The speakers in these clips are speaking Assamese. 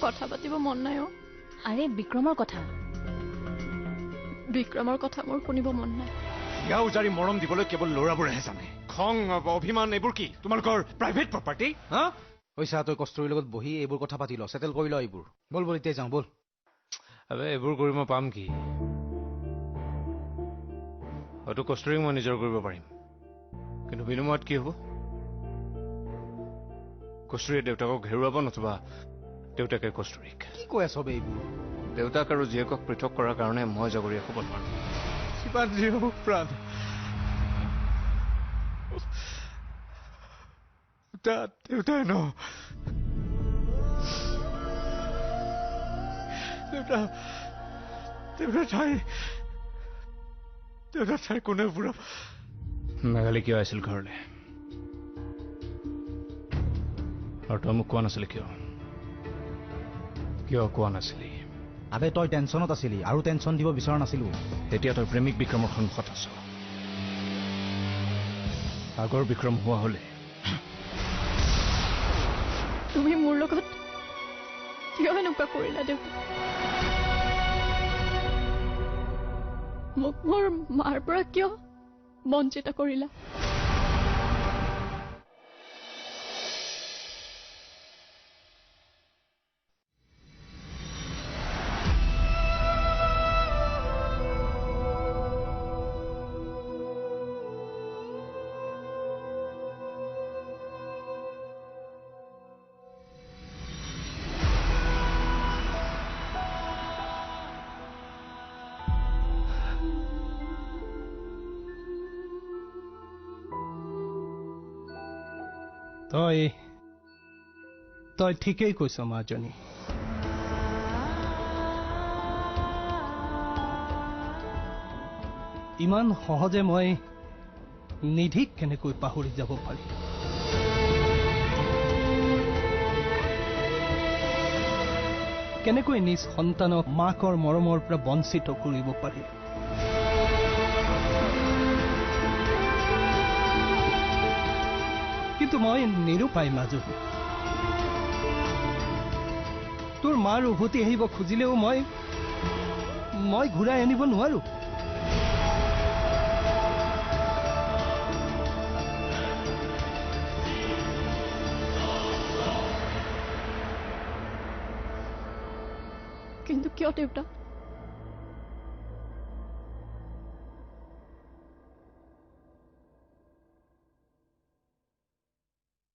কথা পাতিব মন নাই অ আৰে বিক্ৰমৰ কথা মোৰ শুনিব মন নাই ইয়াৰ উজাৰি মৰম দিবলৈ কেৱল ল'ৰাবোৰেহে জানে খং অভিমান এইবোৰ কি তোমালোকৰ প্ৰাইভেট প্ৰপাৰ্টি হা পইচা তই কষ্টুৰীৰ লগত বহি এইবোৰ কথা পাতি ল সেটেল কৰি ল এইবোৰ বল বল এতিয়া যাওঁ বল আবে এইবোৰ কৰি মই পাম কি হয়তো কষ্টুৰীক মই নিজৰ কৰিব পাৰিম কিন্তু বিনিময়ত কি হ'ব কষ্টুৰীয়ে দেউতাকক ঘেৰুৱাব নতুবা দেউতাকে কষ্টুৰীক কি কৈ আছ বে এইবোৰ দেউতাক আৰু জীয়েকক পৃথক কৰাৰ কাৰণে মই জগৰীয়া হ'ব নোৱাৰো কিমান জীৱ প্ৰাণ দেউতাই ন দেউতা ঠাই কোনে পুৰা মেঘালী কিয় আহিছিল ঘৰলৈ আৰু তই মোক কোৱা নাছিলি কিয় কোৱা নাছিলি আবে তই টেনশ্যনত আছিলি আৰু টেনশ্যন দিব বিচৰা নাছিলো তেতিয়া তই প্ৰেমিক বিক্ৰমৰ সন্মুখত আছ আগৰ বিক্ৰম হোৱা হলে তুমি মোৰ লগত কিয় এনেকুৱা কৰিলা দেউতা মোক মোৰ মাৰ পৰা কিয় বঞ্চিত কৰিলা তই ঠিকেই কৈছ মাজনী ইমান সহজে মই নিধিক কেনেকৈ পাহৰি যাব পাৰি কেনেকৈ নিজ সন্তানক মাকৰ মৰমৰ পৰা বঞ্চিত কৰিব পাৰি কিন্তু মই নিৰুপায় মাজনী তোৰ মাৰ উভতি আহিব খুজিলেও মই ঘূৰাই আনিব নোৱাৰো কিন্তু কিয় দেউতা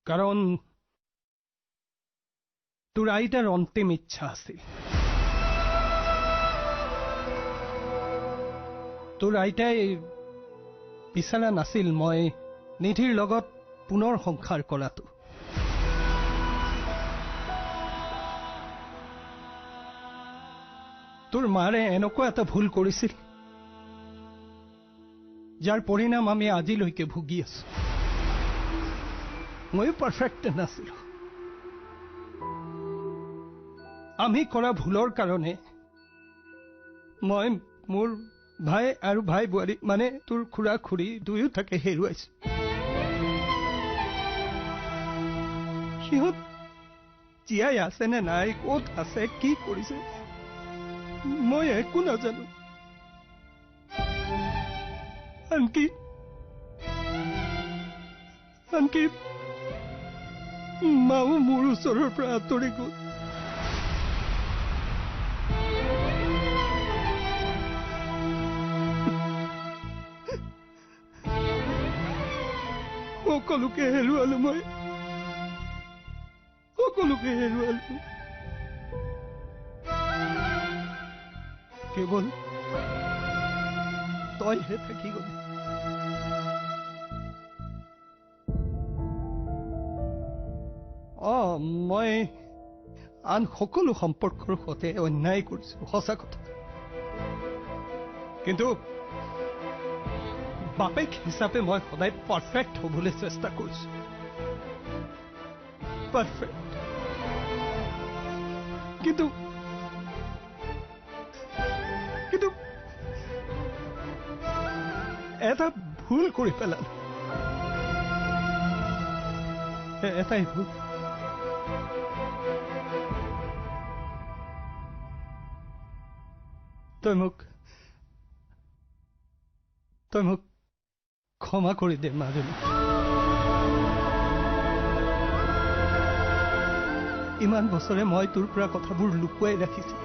কাৰণ তোৰ আইতাৰ অন্তিম ইচ্ছা আছিল তোৰ আইতাই বিচৰা নাছিল মই নিধিৰ লগত পুনৰ সংসাৰ কৰাটো তোৰ মাৰে এনেকুৱা এটা ভুল কৰিছিল যাৰ পৰিণাম আমি আজিলৈকে ভুগি আছো মই পাৰফেক্ট নাছিলো আমি কৰা ভুলৰ কাৰণে মই মোৰ ভাই আৰু ভাই বুৱাৰী মানে তোৰ খুৰা খুৰী দুয়োটাকে হেৰুৱাইছো সিহঁত জীয়াই আছে নে নাই ক'ত আছে কি কৰিছে মই একো নাজানো আনকি মাও মোৰ ওচৰৰ পৰা আঁতৰি গ'ল সকলোকে হেৰুৱালো মই সকলোকে হেৰুৱালো কেৱল তইহে থাকি গলি মই আন সকলো সম্পৰ্কৰ সৈতে অন্যায় কৰিছো সঁচা কথা কিন্তু বাপেক হিচাপে মই সদায় পাৰফেক্ট হ'বলৈ চেষ্টা কৰিছো পাৰফেক্ট কিন্তু এটা ভুল কৰি পেলালো এটাই ভুল তই মোক ক্ষমা কৰি দে মাজনী। ইমান বছৰে মই তোৰ পৰা কথাবোৰ লুকুৱাই ৰাখিছো।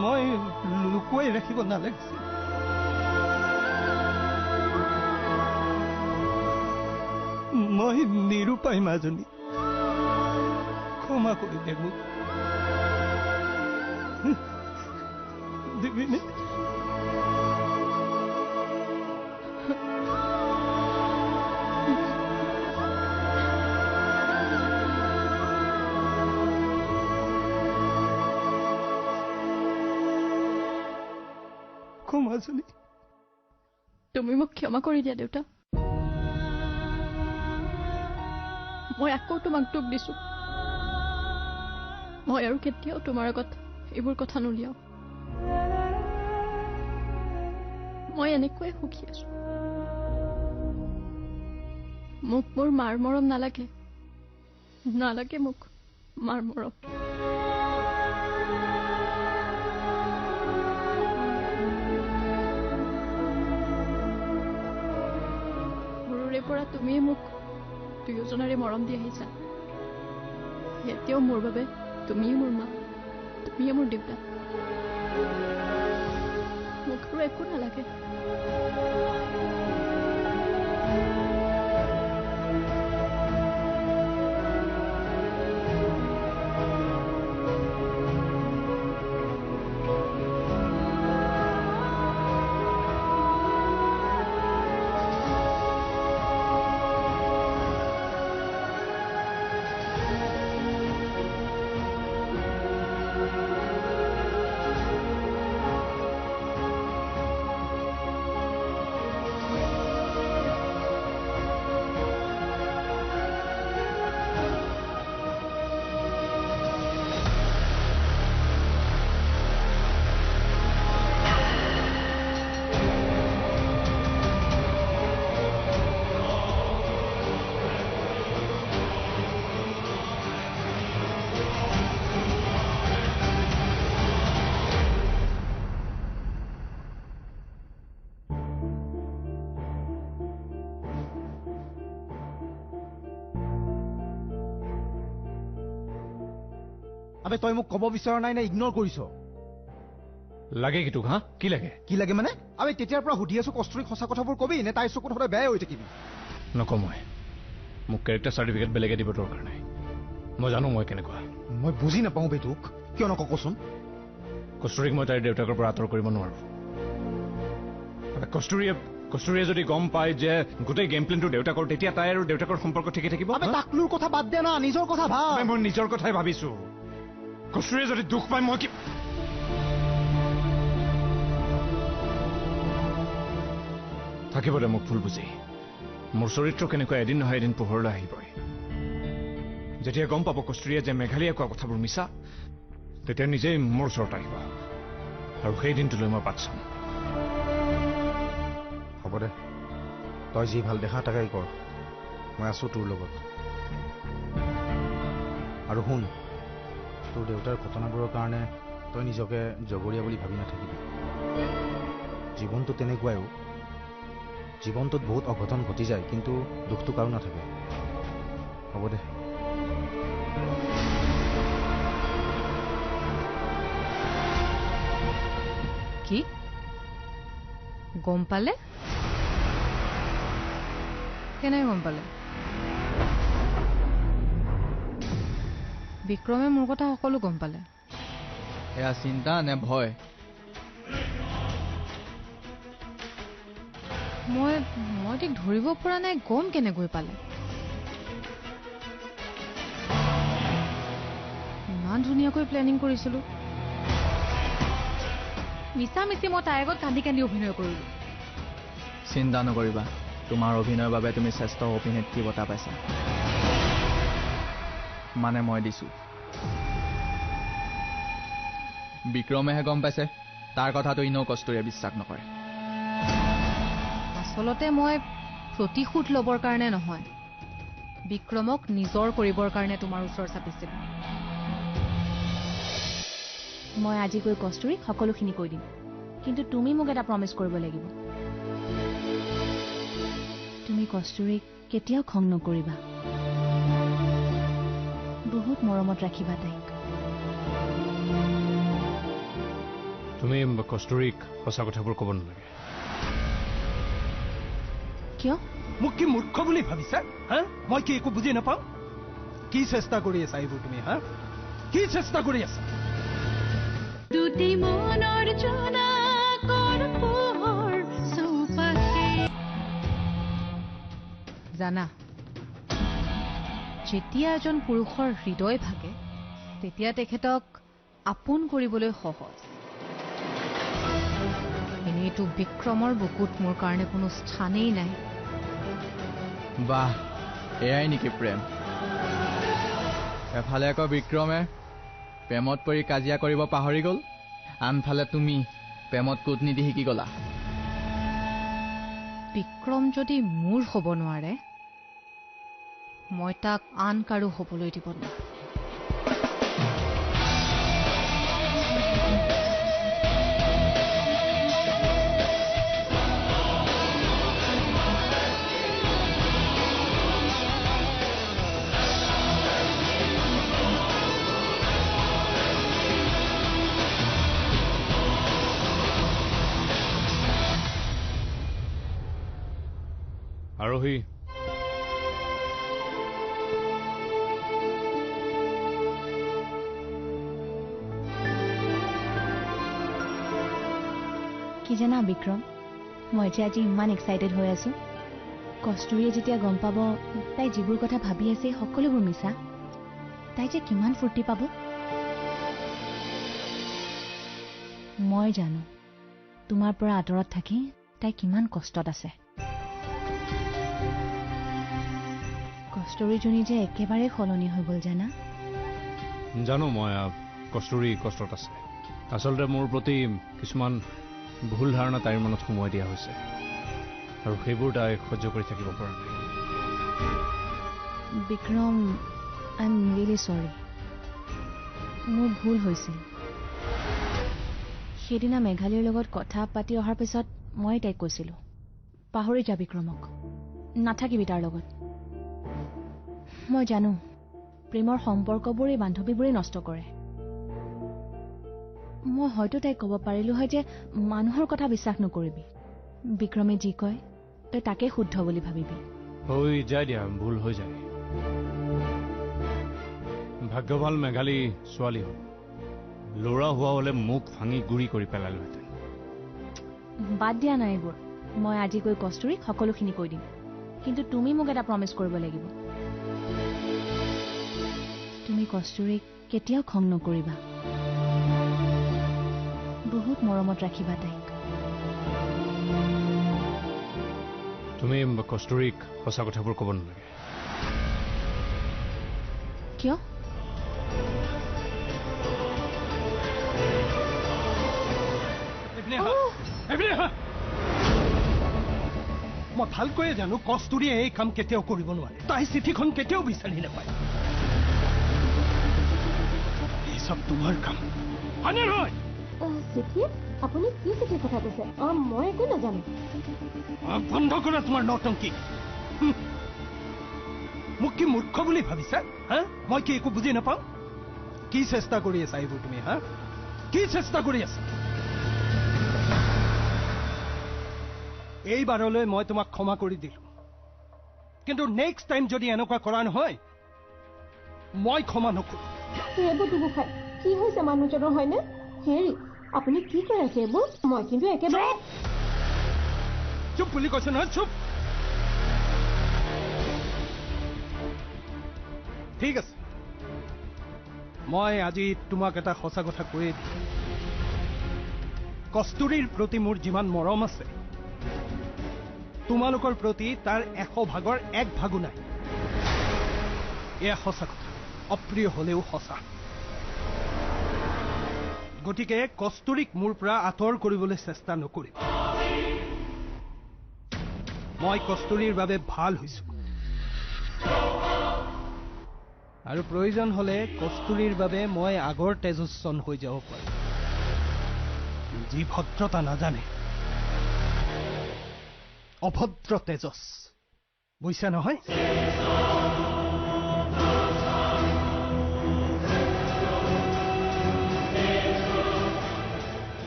মই লুকুৱাই ৰাখিব নালাগিছিল। মই নিৰূপায় মাজনী, ক্ষমা কৰি দে মোক। দিবিনে? মাজনী, তুমি মোক ক্ষমা কৰি দিয়া দেউতা। মই আকৌ তোমাক দুখ দিছো। মই আৰু কেতিয়াও তোমাৰ আগত এইবোৰ কথা নুলিয়াও। মই এনেকৈয়ে সুখী আছো। মোক মোৰ মাৰ মৰম নালাগে, নালাগে মোক মাৰ মৰম। পৰা তুমিয়ে মোক দুয়োজনৰে মৰম দি আহিছা। এতিয়াও মোৰ বাবে তুমিয়ে মোৰ মা, তুমিয়ে মোৰ দেউতা। মোক আৰু একো নালাগে। আবে তই মোক কব বিচৰা নাই নে ইগনোৰ কৰিছ? লাগে কি তোক? হা কি লাগে? কি লাগে মানে? আবে তেতিয়াৰ পৰা সুধি আছো কষ্টুৰীক সঁচা কথাবোৰ কবি নে তাইৰ চকুত সদায় বেয়া হৈ থাকিবি? নকওঁ মই। মোক কেৰেক্টাৰ চাৰ্টিফিকেট বেলেগে দিব দৰকাৰ নাই। মই জানো মই কেনেকুৱা। মই বুজি নাপাওঁ বে তোক। কিয় নক কচোন? কষ্টুৰীক মই তাইৰ দেউতাকৰ পৰা আঁতৰ কৰিব নোৱাৰো। কষ্টুৰীয়ে যদি গম পায় যে গোটেই গেম প্লেনটো দেউতাকৰ, তেতিয়া তাই আৰু দেউতাকৰ সম্পৰ্ক ঠিকে থাকিব। তাকলুৰ কথা বাদ দে না, নিজৰ কথা ভাব। মই নিজৰ কথাই ভাবিছো। কষ্টুৰীয়ে যদি দুখ পায় মই কি থাকিব দে মোক ভুল বুজি। মোৰ চৰিত্ৰ কেনেকুৱা এদিন নহয় এদিন পোহৰলৈ আহিবই। যেতিয়া গম পাব কষ্টুৰীয়ে যে মেঘালীয়ে কোৱা কথাবোৰ মিছা, তেতিয়া নিজেই মোৰ ওচৰত আহিব আৰু সেই দিনটোলৈ মই বাট চাম। হ'ব দে, তই যি ভাল দেখা তাকেই কৰ। মই আছো তোৰ লগত। আৰু শুন, তোৰ দেউতাৰ ঘটনাবোৰৰ কাৰণে তই নিজকে জগৰীয়া বুলি ভাবি নাথাকিবি। জীৱনটো তেনেকুৱাইও। জীৱনটোত বহুত অঘটন ঘটি যায়, কিন্তু দুখটো কাৰো নাথাকে। হ'ব দে। কি গম পালে? কেনেকৈ গম পালে? বিক্ৰমে মোৰ কথা সকলো গম পালে। এয়া চিন্তা নে ভয়? মই ঠিক ধৰিব পৰা নাই। গম কেনেকৈ পালে? ইমান ধুনীয়াকৈ প্লেনিং কৰিছিলো। মিছামিছি মই তাইৰ আগত কান্দি কান্দি অভিনয় কৰিলো। চিন্তা নকৰিবা, তোমাৰ অভিনয়ৰ বাবে তুমি শ্ৰেষ্ঠ অভিনেত্ৰী বঁটা পাইছা। মানে মই দিছো। বিক্ৰমেহে গম পাইছে। তাৰ কথাটো ইনেও কষ্টুৰীয়ে বিশ্বাস নকৰে। আচলতে মই প্ৰতিশোধ ল'বৰ কাৰণে নহয়, বিক্ৰমক নিজৰ কৰিবৰ কাৰণে তোমাৰ ওচৰ চাপিছিলো। মই আজি গৈ কস্তুৰীক সকলোখিনি কৈ দিম কিন্তু তুমি মোক এটা প্ৰমিছ কৰিব লাগিব তুমি কস্তুৰীক কেতিয়াও খং নকৰিবা বহুত মৰমত ৰাখিবা তাইক তুমি কস্তুৰীক সঁচা কথাবোৰ ক'ব নালাগে কিয় মোক কি মূৰ্খ বুলি ভাবিছা হা মই কি একো বুজি নাপাওঁ কি চেষ্টা কৰি আছা এইবোৰ তুমি হা কি চেষ্টা কৰি আছা দুটি মনৰ জোনাকৰ পোহৰ চৌপাশে জানা যেতিয়া এজন পুৰুষৰ হৃদয় ভাগে তেতিয়া তেখেতক আপোন কৰিবলৈ সহজ এনেইতো বিক্ৰমৰ বুকুত মোৰ কাৰণে কোনো স্থানেই নাই বাহ এয়াই নেকি প্ৰেম এফালে আকৌ বিক্ৰমে প্ৰেমত পৰি কাজিয়া কৰিব পাহৰি গ'ল আনফালে তুমি প্ৰেমত কূটনীতি শিকি গ'লা বিক্ৰম যদি মোৰ হ'ব নোৱাৰে মই তাক আন কাৰো হ'বলৈ দিব নোৱাৰো আৰোহী কি জানা বিক্ৰম মই যে আজি ইমান এক্সাইটেড হৈ আছো কস্তুৰীয়ে যেতিয়া গম পাব তাই যিবোৰ কথা ভাবি আছে সকলোবোৰ মিছা তাই যে কিমান ফূৰ্তি পাব মই জানো তোমাৰ পৰা আঁতৰত থাকি তাই কিমান কষ্টত আছে কস্তুৰীজনী যে একেবাৰে সলনি হৈ গ'ল জানা জানো মই কস্তুৰী কষ্টত আছে আচলতে মোৰ প্ৰতি কিছুমান ভুল ধাৰণা তাইৰ মনত সোমোৱাই দিয়া হৈছে আৰু সেইবোৰ তাই সহ্য কৰি থাকিব পৰা নাই বিক্ৰম আই এম ৰিয়েলি চৰি মোৰ ভুল হৈছিল সেইদিনা মেঘালীৰ লগত কথা পাতি অহাৰ পিছত মই তাইক কৈছিলোঁ পাহৰি যা বিক্ৰমক নাথাকিবি তাৰ লগত মই জানো প্ৰেমৰ সম্পৰ্কবোৰেই বান্ধৱীবোৰেই নষ্ট কৰে মই হয়তো তাইক ক'ব পাৰিলো হয় যে মানুহৰ কথা বিশ্বাস নকৰিবি বিক্ৰমে যি কয় তই তাকে শুদ্ধ বুলি ভাবিবি হৈ যায় দিয়া ভুল হৈ যায় ভাগ্য ভাল মেঘালী ছোৱালী হ'ল ল'ৰা হোৱা হ'লে মুখ ভাঙি গুৰি কৰি পেলালোহেঁতেন বাদ দিয়া নাই এইবোৰ মই আজি গৈ কস্তুৰীক সকলোখিনি কৈ দিম কিন্তু তুমি মোক এটা প্ৰমিছ কৰিব লাগিব তুমি কস্তুৰীক কেতিয়াও খং নকৰিবা বহুত মৰমত ৰাখিবা তাইক তুমি কস্তুৰীক সঁচা কথাবোৰ ক'ব নালাগে কিয় মই ভালকৈয়ে জানো কস্তুৰীয়ে এই কাম কেতিয়াও কৰিব নোৱাৰে তাই চিঠিখন কেতিয়াও বিচাৰি নাপায় এই চব তোমাৰ কাম হয়নে নহয় চিঠি আপুনি কি চিঠিৰ কথা কৈছে মই একো নাজানো বন্ধ কৰা তোমাৰ নটংকি মোক কি মূৰ্খ বুলি ভাবিছা হা মই কি একো বুজি নাপাওঁ কি চেষ্টা কৰি আছা এইবোৰ তুমি হা কি চেষ্টা কৰি আছা এইবাৰলৈ মই তোমাক ক্ষমা কৰি দিলো কিন্তু নেক্সট টাইম যদি এনেকুৱা কৰা নহয় মই ক্ষমা নকৰো এইবোৰ দুগুখাই কি হৈছে মানুহজনৰ হয়নে হেৰি আপুনি কি কৈ আছে এইবোৰ মই কিন্তু একেবাৰে চুপ বুলি কৈছে নহয় চুপ ঠিক আছে মই আজি তোমাক এটা সঁচা কথা কৈয়ে দিম কস্তুৰীৰ প্ৰতি মোৰ যিমান মৰম আছে তোমালোকৰ প্ৰতি তাৰ 100 ভাগৰ 1 ভাগো নাই এয়া সঁচা কথা অপ্ৰিয় হলেও সঁচা গতিকে কস্তুৰীক মোৰ পৰা আঁতৰ কৰিবলৈ চেষ্টা নকৰিবা মই কস্তুৰীৰ বাবে ভাল হৈছো আৰু প্ৰয়োজন হলে কস্তুৰীৰ বাবে মই আগৰ তেজস্বন হৈ যাব পাৰো যি ভদ্ৰতা নাজানে অভদ্ৰ তেজস বুজিছা নহয়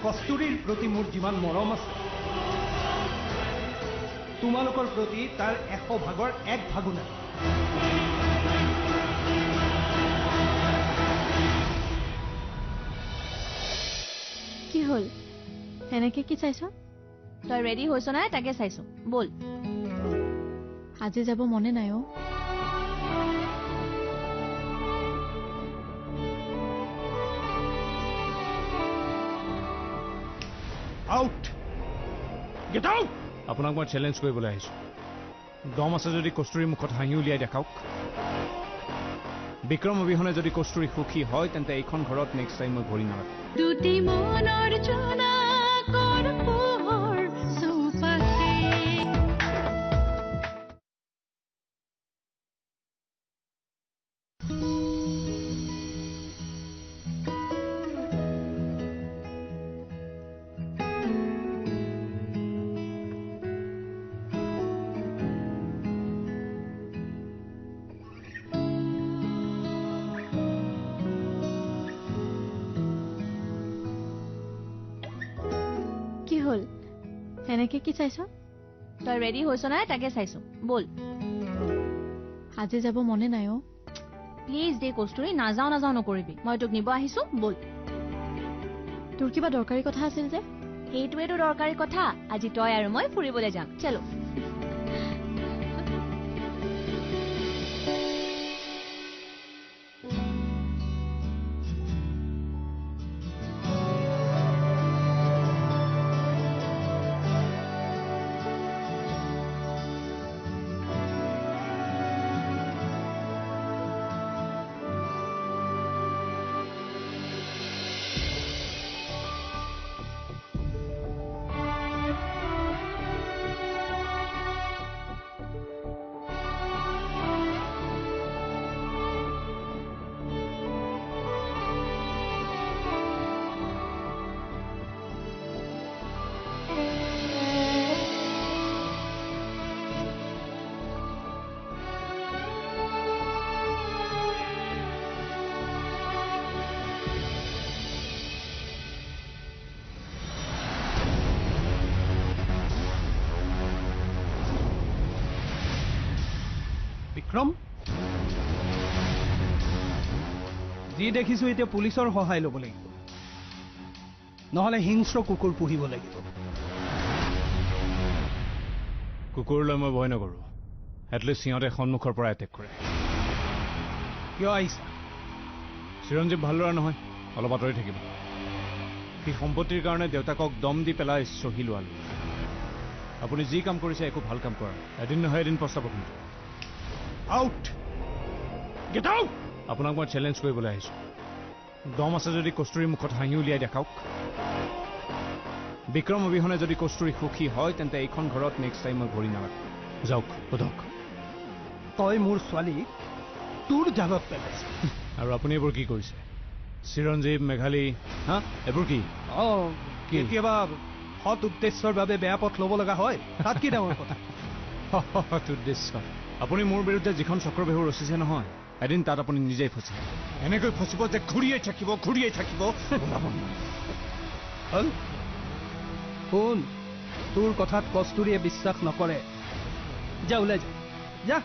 কস্তুৰীৰ প্ৰতি মোৰ যিমান মৰম আছে তোমালোকৰ প্ৰতি তাৰ 100 ভাগৰ 1 ভাগো নাই কি হ'ল এনেকে কি চাইছ তই ৰেডি হৈছ নাই তাকে চাইছো বল আজি যাব মনে নাই অ আউট গেট আউট আপোনাক মই চেলেঞ্জ কৰিবলৈ আহিছোঁ দম আছে যদি কস্তুৰীৰ মুখত হাঁহি উলিয়াই দেখাওক বিক্ৰম অবিহনে যদি কস্তুৰী সুখী হয় তেন্তে এইখন ঘৰত নেক্সট টাইম মই ভৰি নালাগো দুটি মনৰ জোনা কৰ পোহৰ চৌপাশে কি হ'ল এনেকে কি চাইছ তই ৰেডি হৈছ নাই তাকে চাইছো বল আজি যাব মনে নাই অ প্লিজ দে কস্তুৰী নাযাও নাযাও নকৰিবি মই তোক নিব আহিছো বল তোৰ কিবা দৰকাৰী কথা আছিল যে সেইটোৱেতো দৰকাৰী কথা আজি তই আৰু মই ফুৰিবলৈ যাম চলো বিক্ৰম যি দেখিছো এতিয়া পুলিচৰ সহায় ল'ব লাগিব নহলে হিংস্ৰ কুকুৰ পুহিব লাগিব কুকুৰলৈ মই ভয় নকৰোঁ এটলিষ্ট সিহঁতে সন্মুখৰ পৰা এটেক কৰে কিয় আহিছা চিৰঞ্জীৱ ভাল ল'ৰা নহয় অলপ আঁতৰি থাকিব সি সম্পত্তিৰ কাৰণে দেউতাকক দম দি পেলাই চহী লোৱালো আপুনি যি কাম কৰিছে একো ভাল কাম কৰা এদিন নহয় এদিন পস্তাব কিন্তু আউট গেট আউট আপোনাক মই চেলেঞ্জ কৰিবলৈ আহিছোঁ দম আছে যদি কস্তুৰীৰ মুখত হাঁহি উলিয়াই দেখাওক বিক্ৰম অবিহনে যদি কস্তুৰী সুখী হয় তেন্তে এইখন ঘৰত নেক্সট টাইম মই ভৰি নালাগো যাওক সোধক তই মোৰ ছোৱালীক তোৰ জালত পেলাইছ আৰু আপুনি এইবোৰ কি কৰিছে চিৰঞ্জীৱ মেঘালী হা এইবোৰ কি কি? কেতিয়াবা সৎ উদ্দেশ্যৰ বাবে বেয়া পথ ল'ব লগা হয় তাত কি ডাঙৰ কথা উদ্দেশ্য আপুনি মোৰ বিৰুদ্ধে যিখন চক্ৰবেহু ৰচিছে নহয় এদিন তাত আপুনি নিজেই ফচিব এনেকৈ ফচিব যে ঘূৰিয়েই থাকিব হল শুন তোৰ কথাত কস্তুৰীয়ে বিশ্বাস নকৰে যা ওলাই যা